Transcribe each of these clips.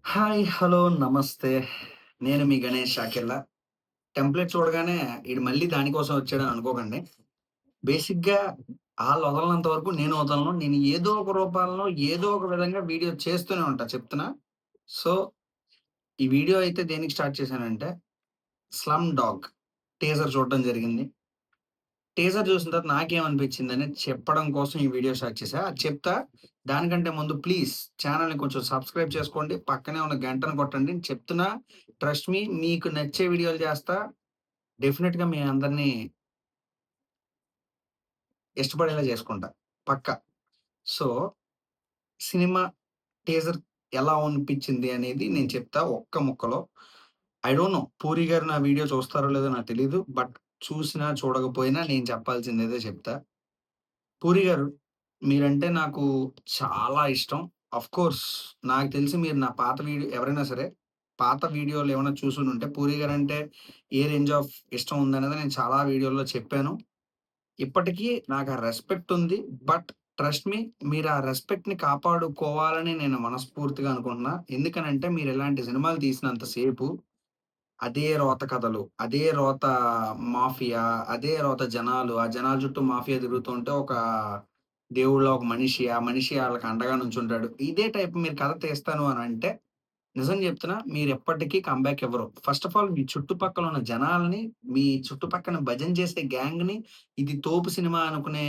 Hi, hello, నమస్తే. నేను మీ గణేష్ షాకిల్లా. టెంప్లేట్ చూడగానే ఈడు మళ్ళీ దానికోసం వచ్చాడని అనుకోకండి. బేసిక్‌గా ఆళ్ళొదలనంత వరకు నేను వదలను. నేను ఏదో ఒక రూపాల్లో, ఏదో ఒక విధంగా వీడియో చేస్తూనే ఉంటా చెప్తున్నా. సో, ఈ వీడియో అయితే దేనికి స్టార్ట్ చేశానంటే 'స్లమ్ డాగ్' టీజర్ చూడడం జరిగింది. టీజర్ చూసిన తర్వాత నాకేమనిపించిందని చెప్పడం కోసం ఈ వీడియో స్టార్ట్ చేశా. అది చెప్తా. దానికంటే ముందు ప్లీజ్ ఛానెల్‌ని కొంచెం సబ్స్క్రైబ్ చేసుకోండి. పక్కనే ఉన్న గంటను కొట్టండి. చెప్తున్నా ట్రస్ట్ మీ మీకు నచ్చే వీడియోలు చేస్తా. డెఫినిట్‌గా మీ అందరిని ఇష్టపడేలా చేసుకుంటా. పక్కా. సో, సినిమా టీజర్ ఎలా అనిపించింది అనేది నేను చెప్తా ఒక్క ముక్కలో. ఐ డోంట్ నో 'పూరి' గారు నా వీడియో చూస్తారో లేదో నాకు తెలీదు. బట్ చూసినా, చూడకపోయినా నేను చెప్పాల్సిందేదో చెప్తా. 'పూరి' గారు మీరంటే నాకు చాలా ఇష్టం. ఆఫ్‌కోర్స్ నాకు తెలిసి మీరు నా పాత వీడియో ఎవరైనా సరే పాత వీడియోలు ఏమైనా చూసుండుంటే 'పూరి' గారంటే ఏ రేంజ్ ఆఫ్ ఇష్టం ఉందనేది నేను చాలా వీడియోల్లో చెప్పాను. ఇప్పటికీ నాకు ఆ రెస్పెక్ట్ ఉంది. బట్ ట్రస్ట్ మీ మీరు ఆ రెస్పెక్ట్‌ని కాపాడుకోవాలని నేను మనస్ఫూర్తిగా అనుకుంటున్నా. ఎందుకనంటే మీరు ఇలాంటి సినిమాలు తీసినంత సేపు అదే రోత కథలు, అదే రోత మాఫియా, అదే రోత జనాలు, ఆ జనాల చుట్టూ మాఫియా తిరుగుతుంటే ఒక దేవుడిలా ఒక మనిషి, ఆ మనిషి ఆళ్ళకి అండగా నుంచుంటాడు. ఇదే టైప్ మీరు కథ తీస్తాను అనంటే, నిజం చెప్తున్నా మీరెప్పటికీ కమ్‌బ్యాక్ ఇవ్వరు. ఫస్ట్ ఆఫ్ ఆల్ మీ చుట్టుపక్కల ఉన్న జనాల్ని, మీ చుట్టుపక్కన భజన చేసే గ్యాంగ్‌ని, ఇది తోపు సినిమా అనుకునే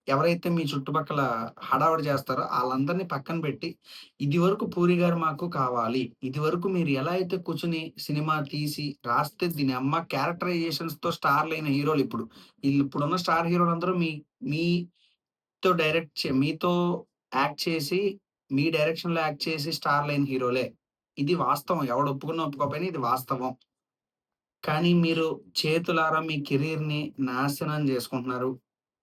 ఎవరైతే మీ చుట్టుపక్కల హడావిడి చేస్తారో ఆళ్ళందరిని పక్కన పెట్టి, ఇదివరకు 'పూరి' గారు మాకు కావాలి. ఇదివరకు మీరు ఎలా అయితే కూర్చొని సినిమా తీసి, రాస్తే దీనమ్మ క్యారెక్టరైజేషన్స్‌తో స్టార్‌లైన హీరోలిప్పుడు. ఈళ్ళిప్పుడున్న స్టార్ హీరోలందరూ మీతో మీతో యాక్ట్ చేసి, మీ డైరెక్షన్‌లో యాక్ట్ చేసి స్టార్‌లైన హీరోలే. ఇది వాస్తవం. ఎవడు ఒప్పుకున్నా, ఒప్పుకోకపోయినా ఇది వాస్తవం. కానీ మీరు చేతులారా మీ కెరియర్‌ని నాశనం జేసుకుంటున్నారు.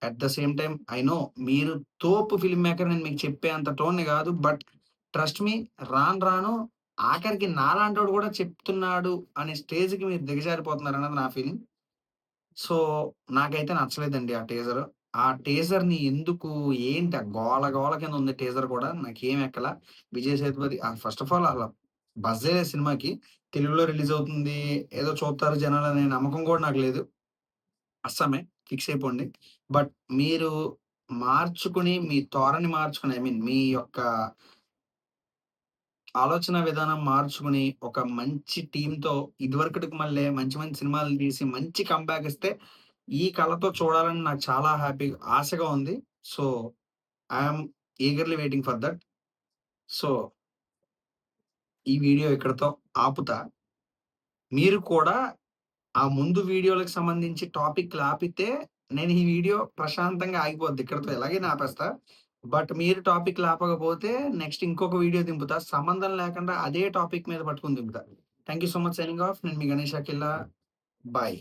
At the same time I know మీరు తోపు ఫిల్మ్ మేకర్ నేను మీకు చెప్పేంత టోన్‌ని గాదు. బట్ ట్రస్ట్ మీ రాను రాను ఆఖరికి నాలాంటోడు గూడా చెప్తున్నాడు అనే స్టేజ్‌కి మీరు దిగజారిపోతున్నారన్నది నా ఫీలింగ్. సో, నాకైతే నచ్చలేదండి ఆ టీజరు. ఆ టీజర్‌ని ఎందుకు ఏంటి ఆ గోల గోల కింద ఉంది టీజర్ కూడా నాకేం ఎక్కల. Vijay Sethupathi first of all అలా బజ్జే లేదు సినిమాకి. తెలుగులో రిలీజ్ అవుతుంది. ఏదో చూత్తారు జనాలనే నమ్మకం కూడా నాకు లేదు. అస్సమే ఫిక్స్ అయిపోండి. బట్ మీరు మార్చుకుని మీ ధోరణి మార్చుకుని ఐ మీన్ మీ యొక్క ఆలోచన విధానం మార్చుకుని, ఒక మంచి టీమ్‌తో ఇదివరకటికి మళ్ళే మంచి మంచి సినిమాలు తీసి, మంచి కమ్‌బ్యాక్ ఇస్తే, ఈ కళతో చూడాలని నాకు చాలా ఆశగా ఉంది. So, I am eagerly waiting for that. So, ఈ వీడియో ఇక్కడితో ఆపుతా. మీరు కూడా ఆ ముందు వీడియో‌లకి సంబంధించి టాపిక్‌లు ఆపితే, నేను ఈ వీడియో ప్రశాంతంగా ఆగిపోద్ది. ఇక్కడితో ఎలాగైనా ఆపేస్తా. బట్ మీరు టాపిక్‌లు ఆపకపోతే నెక్స్ట్ ఇంకొక వీడియో దింపుతా. సంబంధం లేకుండా అదే టాపిక్ మీద పట్టుకొని దింపుతా. Thank you so much signing off. నేను మీ గణేష్ అఖిల. బాయ్.